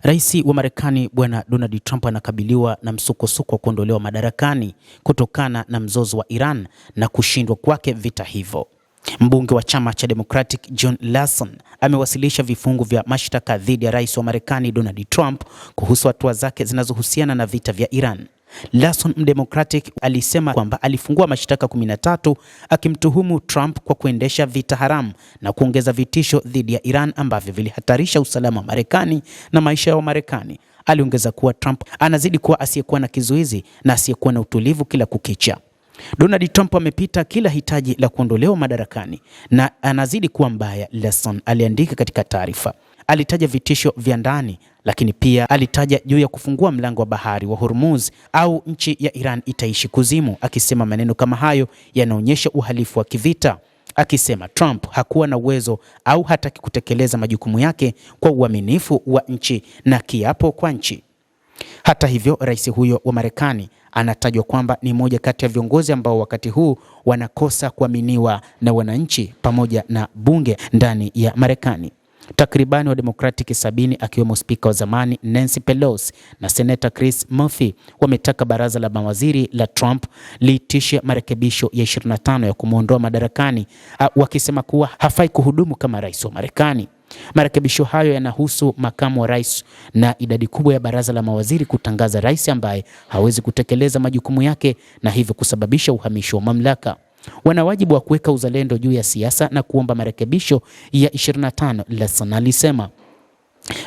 Rais wa Marekani Bwana Donald Trump anakabiliwa na msukosuko wa kuondolewa madarakani kutokana na mzozo wa Iran na kushindwa kwake vita hivyo. Mbunge wa chama cha Democratic John Lawson amewasilisha vifungu vya mashtaka dhidi ya rais wa Marekani Donald Trump kuhusu hatua zake zinazohusiana na vita vya Iran. Lawson mdemocratic alisema kwamba alifungua mashtaka 13 akimtuhumu Trump kwa kuendesha vita haramu na kuongeza vitisho dhidi ya Iran ambavyo vilihatarisha usalama wa Marekani na maisha ya Wamarekani. Aliongeza kuwa Trump anazidi kuwa asiyekuwa na kizuizi na asiyekuwa na utulivu kila kukicha. Donald Trump amepita kila hitaji la kuondolewa madarakani na anazidi kuwa mbaya, Lawson aliandika katika taarifa. Alitaja vitisho vya ndani, lakini pia alitaja juu ya kufungua mlango wa bahari wa Hormuz au nchi ya Iran itaishi kuzimu, akisema maneno kama hayo yanaonyesha uhalifu wa kivita, akisema Trump hakuwa na uwezo au hataki kutekeleza majukumu yake kwa uaminifu wa nchi na kiapo kwa nchi. Hata hivyo, rais huyo wa Marekani anatajwa kwamba ni moja kati ya viongozi ambao wakati huu wanakosa kuaminiwa na wananchi pamoja na bunge ndani ya Marekani. Takribani wa Democratic 70 akiwemo spika wa zamani Nancy Pelosi na Senator Chris Murphy wametaka baraza la mawaziri la Trump liitishe marekebisho ya 25 ya kumuondoa madarakani, wakisema kuwa hafai kuhudumu kama rais wa Marekani. Marekebisho hayo yanahusu makamu wa rais na idadi kubwa ya baraza la mawaziri kutangaza rais ambaye hawezi kutekeleza majukumu yake na hivyo kusababisha uhamisho wa mamlaka. Wana wajibu wa kuweka uzalendo juu ya siasa na kuomba marekebisho ya 25, Lawson alisema.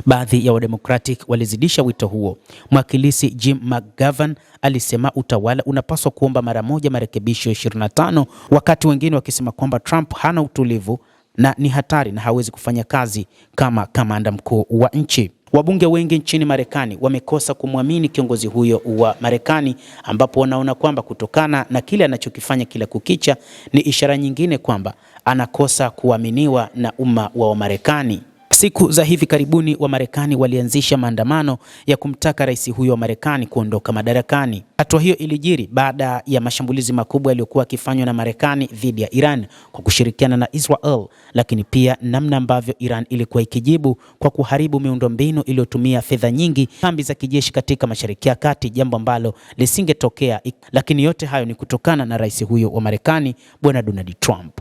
Baadhi ya Wademokratic walizidisha wito huo. Mwakilisi Jim McGovern alisema utawala unapaswa kuomba mara moja marekebisho ya 25, wakati wengine wakisema kwamba Trump hana utulivu na ni hatari na hawezi kufanya kazi kama kamanda mkuu wa nchi. Wabunge wengi nchini Marekani wamekosa kumwamini kiongozi huyo wa Marekani, ambapo wanaona kwamba kutokana na kile anachokifanya kila kukicha ni ishara nyingine kwamba anakosa kuaminiwa na umma wa Marekani. Siku za hivi karibuni wa Marekani walianzisha maandamano ya kumtaka rais huyo wa Marekani kuondoka madarakani. Hatua hiyo ilijiri baada ya mashambulizi makubwa yaliyokuwa yakifanywa na Marekani dhidi ya Iran kwa kushirikiana na Israel, lakini pia namna ambavyo Iran ilikuwa ikijibu kwa kuharibu miundombinu iliyotumia fedha nyingi, kambi za kijeshi katika Mashariki ya Kati, jambo ambalo lisingetokea, lakini yote hayo ni kutokana na rais huyo wa Marekani Bwana Donald Trump.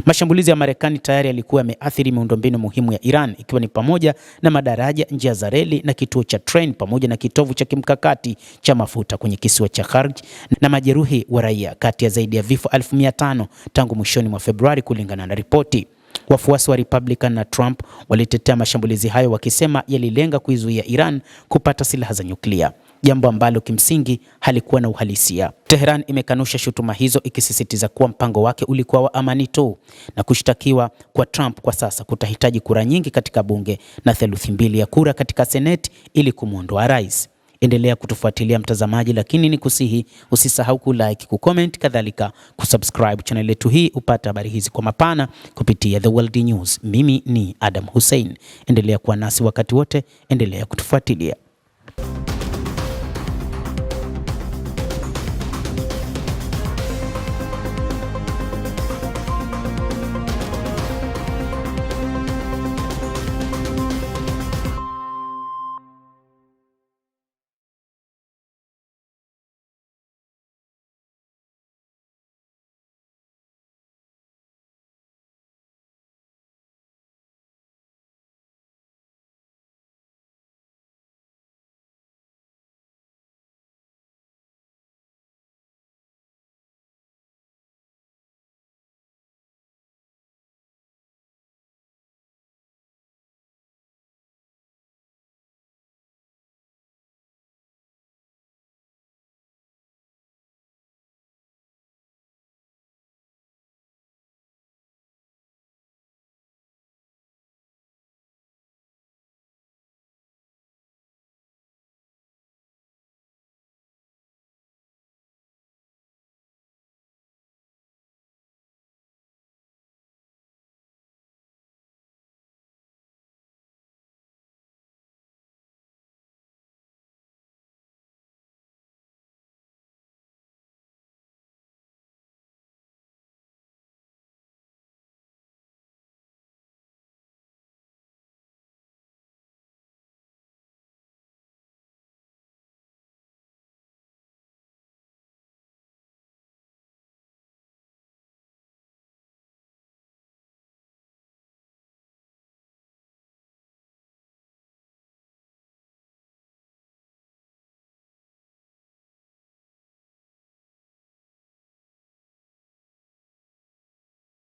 Mashambulizi ya Marekani tayari yalikuwa yameathiri miundombinu muhimu ya Iran, ikiwa ni pamoja na madaraja, njia za reli na kituo cha train, pamoja na kitovu cha kimkakati cha mafuta kwenye kisiwa cha Kharj, na majeruhi wa raia kati ya zaidi ya vifo 1500 tangu mwishoni mwa Februari kulingana na ripoti. Wafuasi wa Republican na Trump walitetea mashambulizi hayo wakisema yalilenga kuizuia Iran kupata silaha za nyuklia, jambo ambalo kimsingi halikuwa na uhalisia. Tehran imekanusha shutuma hizo, ikisisitiza kuwa mpango wake ulikuwa wa amani tu, na kushtakiwa kwa Trump kwa sasa kutahitaji kura nyingi katika bunge na theluthi 2 ya kura katika Seneti ili kumuondoa rais. Endelea kutufuatilia mtazamaji, lakini ni kusihi usisahau kulike, kucomment, kadhalika kusubscribe channel yetu hii upate habari hizi kwa mapana kupitia The World News. Mimi ni Adam Hussein. Endelea kuwa nasi wakati wote, endelea kutufuatilia.